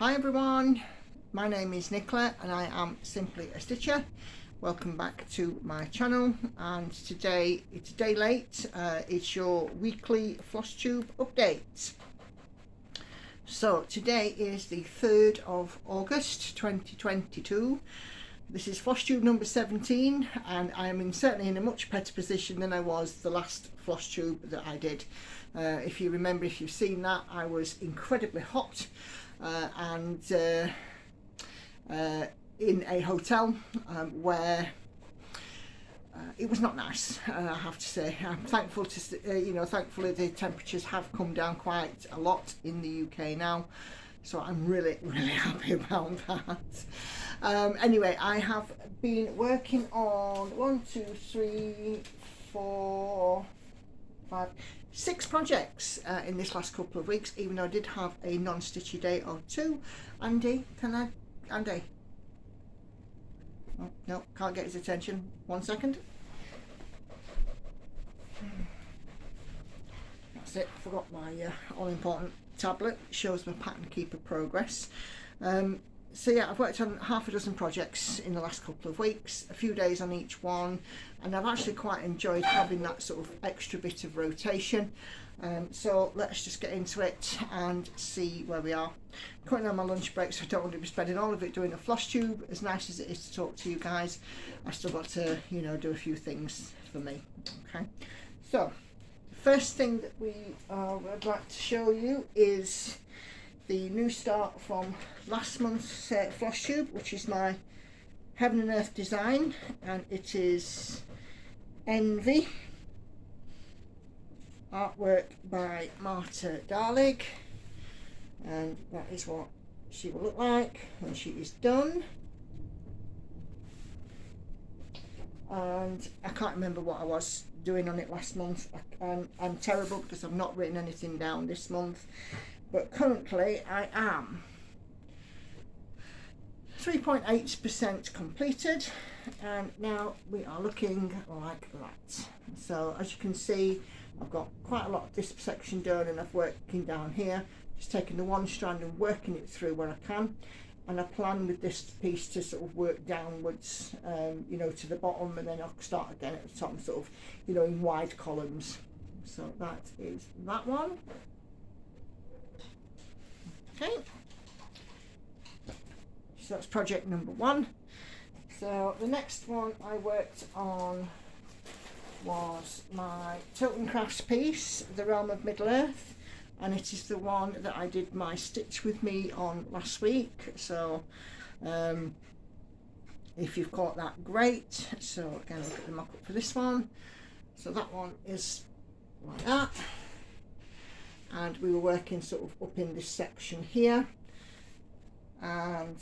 Hi everyone, my name is Nicola and I am simply a stitcher. Welcome back to my channel, and today it's a day late. It's your weekly Flosstube update. So today is the 3rd of August 2022. This is Flosstube number 17 and I am certainly in a much better position than I was the last Flosstube that I did. If you remember, if you've seen that, I was incredibly hot and in a hotel where it was not nice, I have to say. I'm thankful to, thankfully the temperatures have come down quite a lot in the UK now, so I'm really happy about that. Anyway, I have been working on 6 projects in this last couple of weeks, even though I did have a non-stitchy day or two. Andy, Andy? Oh, no, can't get his attention. 1 second. That's it, forgot my all-important tablet. It shows my pattern keeper progress. So yeah, I've worked on half a dozen projects in the last couple of weeks, a few days on each one, and I've actually quite enjoyed having that sort of extra bit of rotation. So let's just get into it and see where we are. I'm currently on my lunch break, so I don't want to be spending all of it doing a Flosstube. As nice as it is to talk to you guys, I've still got to, do a few things for me. Okay, so the first thing that I'd like to show you is the new start from last month's Flosstube, which is my Heaven and Earth design, and it is Envy, artwork by Marta Dahlig, and that is what she will look like when she is done. And I can't remember what I was doing on it last month. I'm terrible because I've not written anything down this month. But currently I am 3.8% completed, and now we are looking like that. So as you can see, I've got quite a lot of this section done, and I've working down here, just taking the one strand and working it through where I can. And I plan with this piece to sort of work downwards, to the bottom, and then I'll start again at the top, and sort of, in wide columns. So that is that one. Okay, so that's project number 1. So the next one I worked on was my Tilton Crafts piece, The Realm of Middle Earth, and it is the one that I did my stitch with me on last week. So if you've caught that, great. So again, look at the mock-up for this one. So that one is like that. And we were working sort of up in this section here, and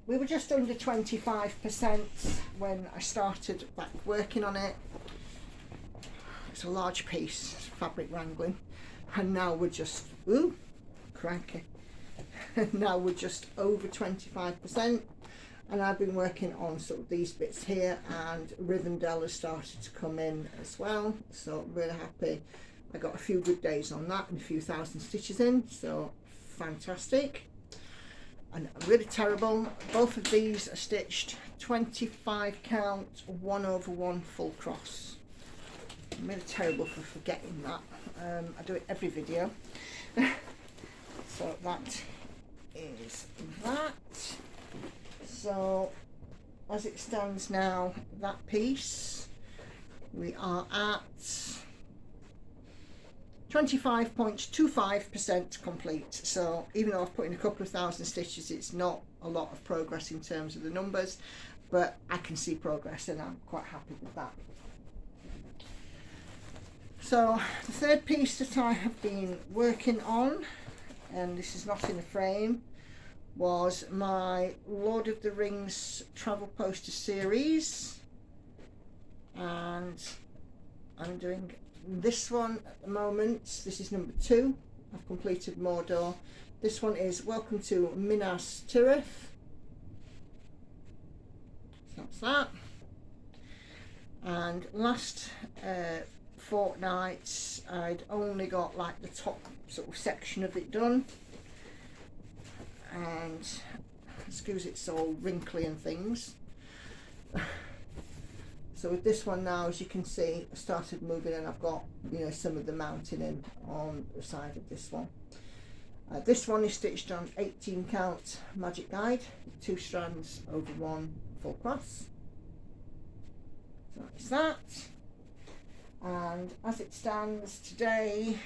we were just under 25% when I started back working on it. It's a large piece, fabric wrangling, and now we're just, ooh, cranky. Now we're just over 25%, and I've been working on sort of these bits here, and Rivendell has started to come in as well, so I'm really happy. I got a few good days on that and a few thousand stitches in, so fantastic. And really terrible, both of these are stitched 25 count 1/1 full cross. I'm really terrible for forgetting that. I do it every video. So that is that. So as it stands now, that piece, we are at 25.25% complete. So even though I've put in a couple of thousand stitches, it's not a lot of progress in terms of the numbers, but I can see progress and I'm quite happy with that. So the third piece that I have been working on, and this is not in a frame, was my Lord of the Rings travel poster series, and I'm doing this one at the moment. This is number 2. I've completed Mordor. This one is Welcome to Minas Tirith. So that's that. And last fortnight I'd only got like the top sort of section of it done, and excuse it's all wrinkly and things. So with this one now, as you can see, I started moving and I've got, you know, some of the mounting in on the side of this one. This one is stitched on 18 count Magic Guide, 2 strands over 1 full cross. So that's that. And as it stands today,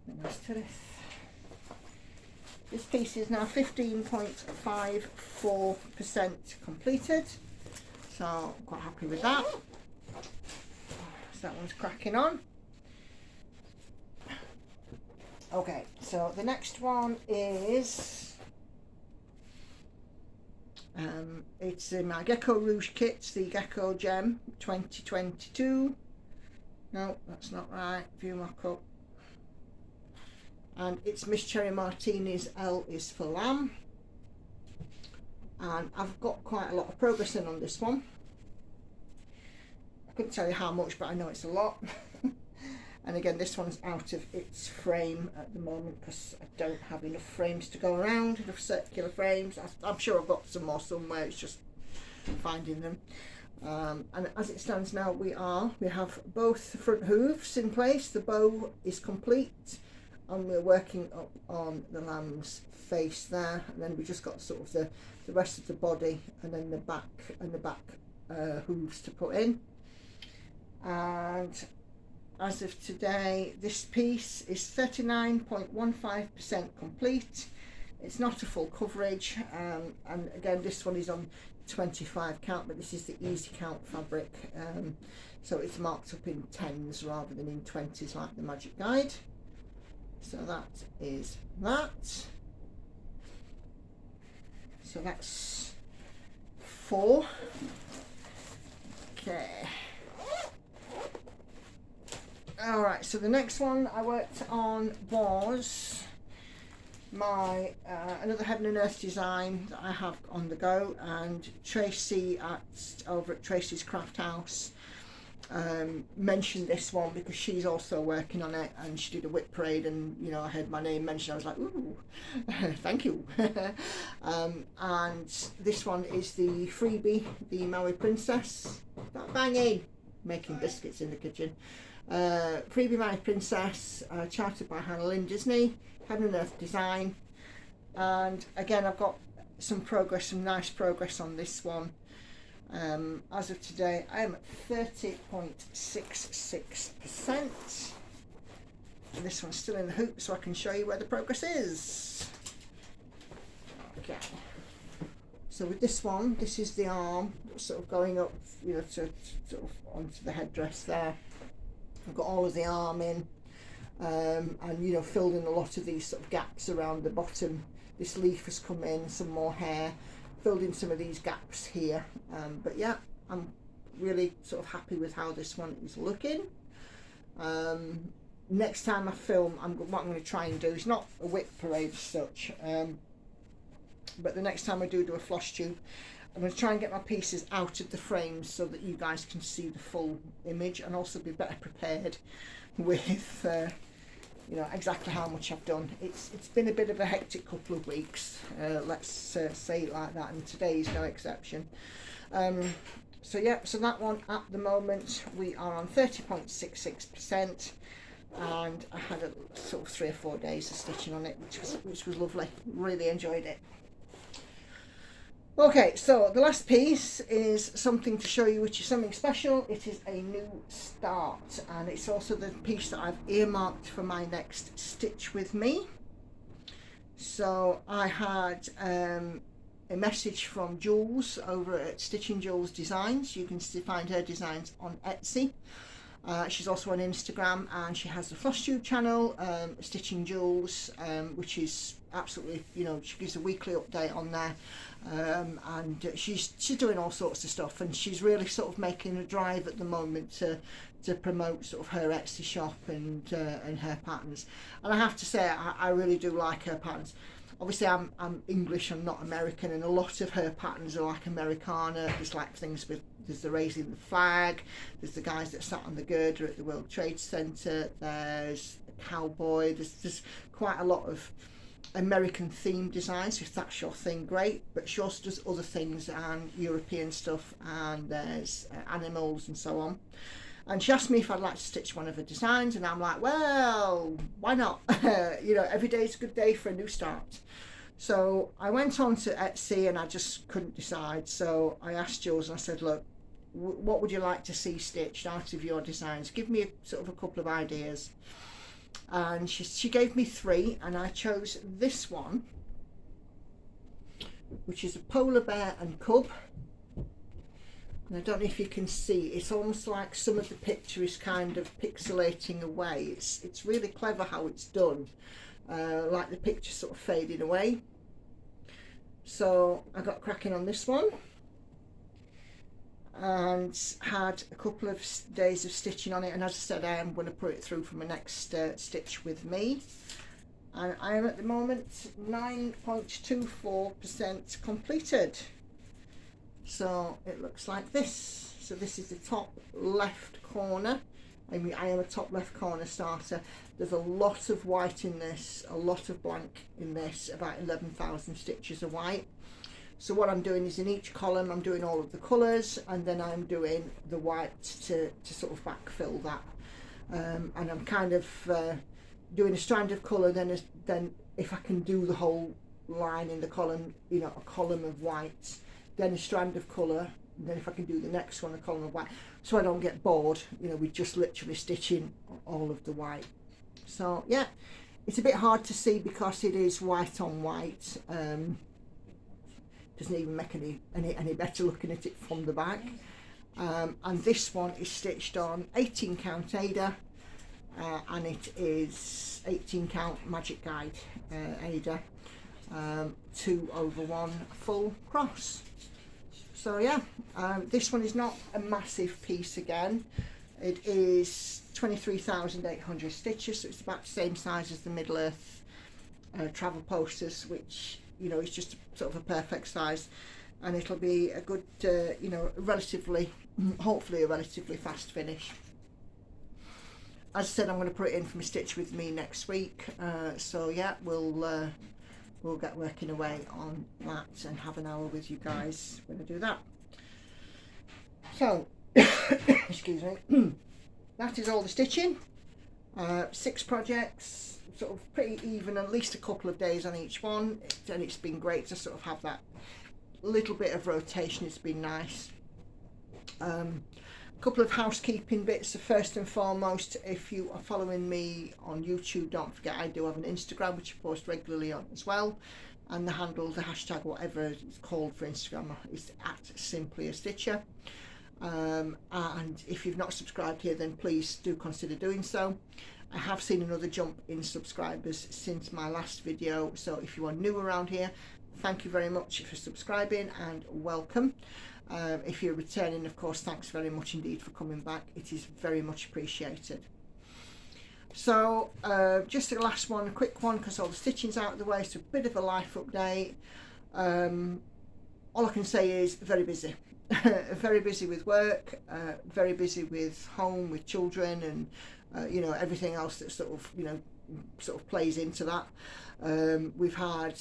Minas Tirith, this piece is now 15.54% completed. So I'm quite happy with that. So that one's cracking on. Okay, so the next one is it's in my GeckoRouge kits, the Gecko Gem 2022. No, that's not right. View mock-up. And it's Miss Cherry Martini's L is for Lamb. And I've got quite a lot of progress in on this one. I couldn't tell you how much, but I know it's a lot. And again, this one's out of its frame at the moment because I don't have enough frames to go around, enough circular frames. I'm sure I've got some more somewhere, it's just finding them. And as it stands now, we have both the front hooves in place, the bow is complete, and we're working up on the lamb's face there, and then we just got sort of the rest of the body and then the back hooves to put in. And as of today, this piece is 39.15% complete. It's not a full coverage, and again this one is on 25 count, but this is the easy count fabric, so it's marked up in 10s rather than in 20s like the Magic Guide. So that is that. So that's 4. Okay. Alright, so the next one I worked on was my another Heaven and Earth design that I have on the go, and Tracy over at Tracy's Craft House mentioned this one because she's also working on it, and she did a whip parade, and you know I heard my name mentioned. I was like, ooh, thank you. And this one is the freebie, the Maui Princess. That banging, making biscuits in the kitchen. Freebie Maui Princess, charted by Hannah Lynn Disney, Heaven and Earth design. And again, I've got some progress, some nice progress on this one. As of today, I am at 30.66%. And this one's still in the hoop, so I can show you where the progress is. Okay. So with this one, this is the arm sort of going up, you know, to sort of onto the headdress there. I've got all of the arm in, and you know, filled in a lot of these sort of gaps around the bottom. This leaf has come in, some more hair, filled in some of these gaps here. But yeah, I'm really sort of happy with how this one is looking. Next time I film, what I'm going to try and do is not a whip parade as such, but the next time I do a floss tube, I'm going to try and get my pieces out of the frames so that you guys can see the full image, and also be better prepared with you know exactly how much I've done. It's been a bit of a hectic couple of weeks, let's say it like that, and today is no exception. So yeah, so that one at the moment we are on 30.66%, and I had a sort of 3 or 4 days of stitching on it, which was lovely. Really enjoyed it. Okay, so the last piece is something to show you, which is something special. It is a new start, and it's also the piece that I've earmarked for my next Stitch With Me. So I had a message from Jules over at Stitching Jules Designs. You can find her designs on Etsy. She's also on Instagram, and she has the Flosstube channel, Stitching Jules, which is absolutely, you know, she gives a weekly update on there. And she's doing all sorts of stuff, and she's really sort of making a drive at the moment to promote sort of her Etsy shop and her patterns. And I have to say, I really do like her patterns. Obviously I'm English, I'm not American, and a lot of her patterns are like Americana. There's like things with, there's the raising the flag, there's the guys that sat on the girder at the World Trade Center, there's a cowboy, there's quite a lot of American themed designs. If that's your thing, great, but she also does other things and European stuff, and there's animals and so on. And she asked me if I'd like to stitch one of her designs, and I'm like, well, why not? You know, every day is a good day for a new start. So I went on to Etsy and I just couldn't decide. So I asked Jules and I said, look, what would you like to see stitched out of your designs? Give me a couple of ideas. And she gave me 3, and I chose this one, which is a polar bear and cub. And I don't know if you can see, it's almost like some of the picture is kind of pixelating away. It's really clever how it's done, like the picture sort of fading away. So I got cracking on this one and had a couple of days of stitching on it, and as I said, I am going to put it through for my next stitch with me, and I am at the moment 9.24% completed. So it looks like this. So this is the top left corner. I mean, I am a top left corner starter. There's a lot of white in this, a lot of blank in this, about 11,000 stitches of white. So what I'm doing is in each column I'm doing all of the colours, and then I'm doing the white to sort of backfill that. And I'm kind of doing a strand of colour, then if I can do the whole line in the column, you know, a column of white, then a strand of colour, and then if I can do the next one, a column of white, so I don't get bored, you know, with just literally stitching all of the white. So yeah, it's a bit hard to see because it is white on white. Doesn't even make any better looking at it from the back. And this one is stitched on 18 count Aida, and it is 18 count Magic Guide Aida, 2/1 full cross. So yeah, this one is not a massive piece again. It is 23,800 stitches, so it's about the same size as the Middle Earth travel posters, which, you know, it's just sort of a perfect size, and it'll be a good, you know, hopefully a relatively fast finish. As I said, I'm going to put it in for my stitch with me next week. So yeah, we'll get working away on that and have an hour with you guys when I do that. So, excuse me, that is all the stitching. 6 projects, sort of pretty even, at least a couple of days on each one, and it's been great to sort of have that little bit of rotation. It's been nice. A couple of housekeeping bits. So first and foremost, if you are following me on YouTube, don't forget I do have an Instagram which I post regularly on as well, and the handle, the hashtag, whatever it's called for Instagram, is @simplyaStitcher. And if you've not subscribed here, then please do consider doing so. I have seen another jump in subscribers since my last video, so if you are new around here, thank you very much for subscribing and welcome. If you're returning, of course, thanks very much indeed for coming back. It is very much appreciated. So just the last one, a quick one, because all the stitching's out of the way, so a bit of a life update. All I can say is very busy. Very busy with work, very busy with home, with children, and you know, everything else that sort of plays into that. We've had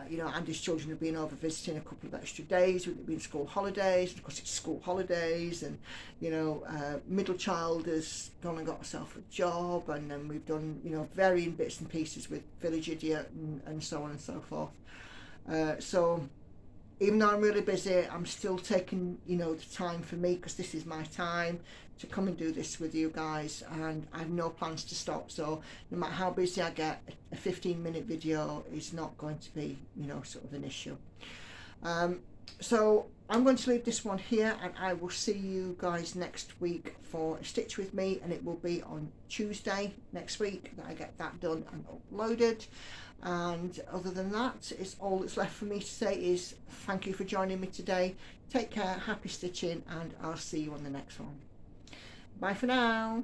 you know, Andy's children have been over visiting a couple of extra days. We've been school holidays, because it's school holidays, and you know, middle child has gone and got herself a job, and then we've done, you know, varying bits and pieces with Village Idiot and so on and so forth. So even though I'm really busy, I'm still taking, you know, the time for me, because this is my time to come and do this with you guys, and I have no plans to stop. So no matter how busy I get, a 15-minute video is not going to be, you know, sort of an issue. So I'm going to leave this one here, and I will see you guys next week for a stitch with me, and it will be on Tuesday next week that I get that done and uploaded. And other than that, it's all that's left for me to say is thank you for joining me today. Take care, happy stitching, and I'll see you on the next one. Bye for now.